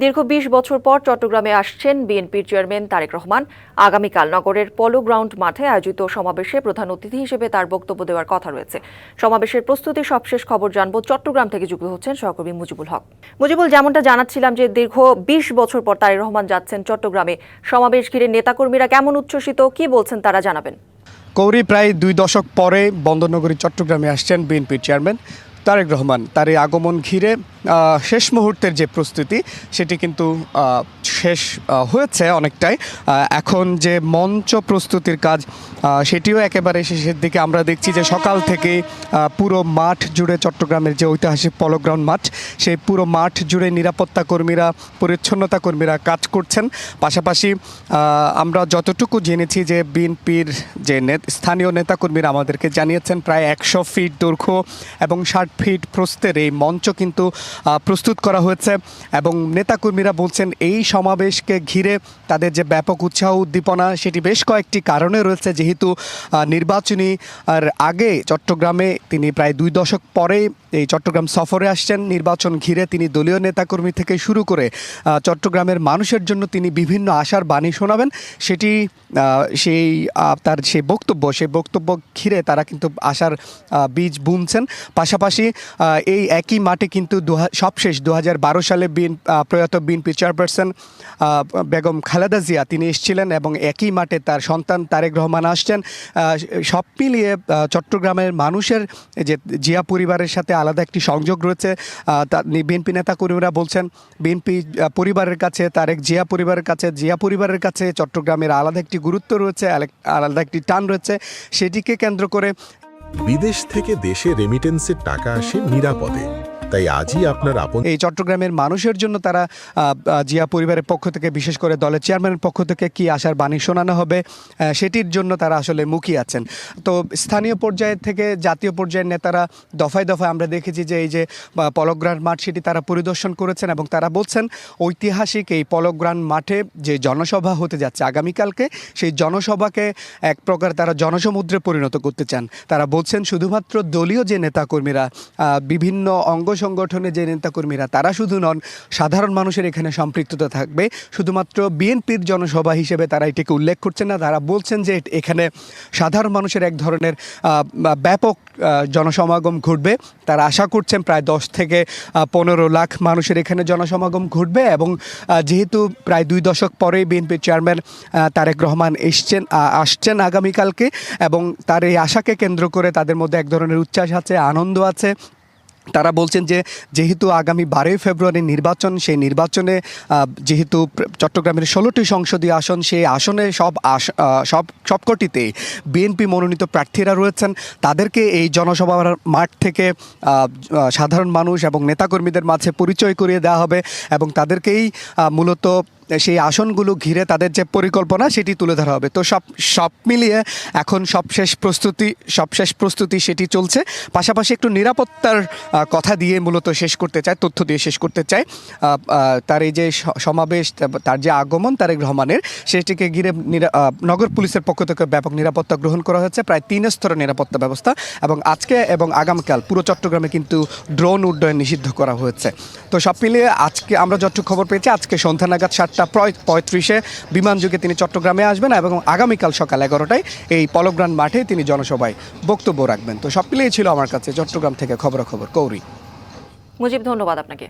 দীর্ঘ ২০ বছর পর চট্টগ্রামে আসছেন বিএনপির চেয়ারম্যান তারেক রহমান। আগামীকাল নগরের পলো গ্রাউন্ড মাঠে আয়োজিত সমাবেশে প্রধান অতিথি হিসেবে তার বক্তব্য দেওয়ার কথা রয়েছে। সমাবেশের প্রস্তুতি সবশেষ খবর জানবো। চট্টগ্রাম থেকে যুক্ত হচ্ছেন সহকর্মী মুজিবুল হক। মুজিবুল, যেমনটা জানাচ্ছিলাম যে দীর্ঘ ২০ বছর পর তারেক রহমান যাচ্ছেন চট্টগ্রামে, সমাবেশ ঘিরে নেতাকর্মীরা কেমন উচ্ছ্বসিত, কি বলছেন তারা জানাবেন। কৌরি, প্রায় ২ দশক পরে বন্দরনগরী চট্টগ্রামে আসছেন বিএনপির চেয়ারম্যান তারেক রহমান। তার এই আগমন ঘিরে শেষ মুহূর্তের যে প্রস্তুতি সেটি কিন্তু শেষ হয়েছে অনেকটাই। এখন যে মঞ্চ প্রস্তুতির কাজ সেটিও একেবারে শেষের দিকে। আমরা দেখছি যে সকাল থেকে পুরো মাঠ জুড়ে চট্টগ্রামের যে ঐতিহাসিক পলো গ্রাউন্ড মাঠ, সেই পুরো মাঠ জুড়ে নিরাপত্তা কর্মীরা, পরিচ্ছন্নতা কর্মীরা কাজ করছেন। পাশাপাশি আমরা যতটুকু জেনেছি যে বিএনপির যে স্থানীয় নেতাকর্মীরা আমাদেরকে জানিয়েছেন, প্রায় ১০০ ফিট দৈর্ঘ্য এবং ৬০ ফিট প্রস্থের এই মঞ্চ কিন্তু প্রস্তুত করা হয়েছে। এবং নেতাকর্মীরা বলছেন এই সমাবেশকে ঘিরে তাদের যে ব্যাপক উৎসাহ উদ্দীপনা, সেটি বেশ কয়েকটি কারণে রয়েছে। যেহেতু নির্বাচনী আর আগে চট্টগ্রামে তিনি প্রায় ২ দশক পরে এই চট্টগ্রাম সফরে আসছেন, নির্বাচন ঘিরে তিনি দলীয় নেতাকর্মী থেকে শুরু করে চট্টগ্রামের মানুষের জন্য তিনি বিভিন্ন আশার বাণী শোনাবেন। সেটি তার সেই বক্তব্য ঘিরে তারা কিন্তু আশার বীজ বুনছেন। পাশাপাশি এই একই মাঠে কিন্তু সবশেষ ২০১২ সালে প্রয়াত বিএনপি চেয়ারপারসন বেগম খালেদা জিয়া তিনি এসেছিলেন এবং একই মাঠে তার সন্তান তারেক রহমান আসছেন। সব মিলিয়ে চট্টগ্রামের মানুষের যে জিয়া পরিবারের সাথে আলাদা একটি সংযোগ রয়েছে। বিএনপি নেতাকর্মীরা বলছেন বিএনপি পরিবারের কাছে, তারেক জিয়া পরিবারের কাছে চট্টগ্রামের আলাদা একটি গুরুত্ব রয়েছে, আলাদা একটি টান রয়েছে। সেটিকে কেন্দ্র করে বিদেশ থেকে দেশে রেমিটেন্সের টাকা আসে নিরাপদে। তাই আজই আপনার এই চট্টগ্রামের মানুষের জন্য তারা জিয়া পরিবারের পক্ষ থেকে, বিশেষ করে দলের চেয়ারম্যানের পক্ষ থেকে কি আশার বাণী শোনানো হবে সেটির জন্য তারা আসলে মুখিয়ে আছেন। তো স্থানীয় পর্যায়ের থেকে জাতীয় পর্যায়ের নেতারা দফায় দফায় আমরা দেখেছি যে এই যে পলো গ্রাউন্ড মাঠ সেটি তারা পরিদর্শন করেছেন এবং তারা বলছেন ঐতিহাসিক এই পলো গ্রাউন্ড মাঠে যে জনসভা হতে যাচ্ছে আগামীকালকে, সেই জনসভাকে এক প্রকার তারা জনসমুদ্রে পরিণত করতে চান। তারা বলছেন শুধুমাত্র দলীয় যে নেতাকর্মীরা, বিভিন্ন অঙ্গ সংগঠনের যে নেতাকর্মীরা, তারা শুধু নন, সাধারণ মানুষের এখানে সম্পৃক্ততা থাকবে। শুধুমাত্র বিএনপির জনসভা হিসেবে তারা এটিকে উল্লেখ করছেন না। তারা বলছেন যে এখানে সাধারণ মানুষের এক ধরনের ব্যাপক জনসমাগম ঘটবে। তারা আশা করছেন প্রায় ১০ থেকে ১৫ লাখ মানুষের এখানে জনসমাগম ঘটবে। এবং যেহেতু প্রায় ২ দশক পরে বিএনপির চেয়ারম্যান তারেক রহমান আসছেন আগামীকালকে, এবং তার এই আশাকে কেন্দ্র করে তাদের মধ্যে এক ধরনের উচ্ছ্বাস আছে, আনন্দ আছে। তারা বলছেন যে যেহেতু আগামী ১২ই ফেব্রুয়ারি নির্বাচন, সেই নির্বাচনে যেহেতু চট্টগ্রামের ১৬টি সংসদীয় আসন, সেই আসনে সবকটিতে বিএনপি মনোনীত প্রার্থীরা রয়েছেন। তাদেরকে এই জনসভার মাঠ থেকে সাধারণ মানুষ এবং নেতাকর্মীদের মাঝে পরিচয় করিয়ে দেওয়া হবে এবং তাদেরকেই মূলত সেই আসনগুলো ঘিরে তাদের যে পরিকল্পনা সেটি তুলে ধরা হবে। তো সব মিলিয়ে এখন সবশেষ প্রস্তুতি সেটি চলছে। পাশাপাশি একটু নিরাপত্তার কথা দিয়ে মূলত তথ্য দিয়ে শেষ করতে চাই। তার এই যে সমাবেশ, তার যে আগমন তারেক রহমানের, সেটিকে ঘিরে নগর পুলিশের পক্ষ থেকে ব্যাপক নিরাপত্তা গ্রহণ করা হয়েছে, প্রায় ৩ স্তরের নিরাপত্তা ব্যবস্থা। এবং আজকে এবং আগামীকাল পুরো চট্টগ্রামে কিন্তু ড্রোন উড্ডয়ন নিষিদ্ধ করা হয়েছে। তো সব মিলিয়ে আজকে আমরা যতটুকু খবর পেয়েছি, আজকে সন্ধ্যা নাগাদ ৭টা ৩৫ বিমানযোগে তিনি চট্টগ্রামে আসবেন এবং আগামীকাল সকাল ১১টায় এই পলো গ্রাউন্ড মাঠে তিনি জনসভায় বক্তব্য রাখবেন। তো সব মিলিয়ে ছিল আমার কাছে চট্টগ্রাম থেকে খবরাখবর। কৌরি। মুজিব, ধন্যবাদ আপনাকে।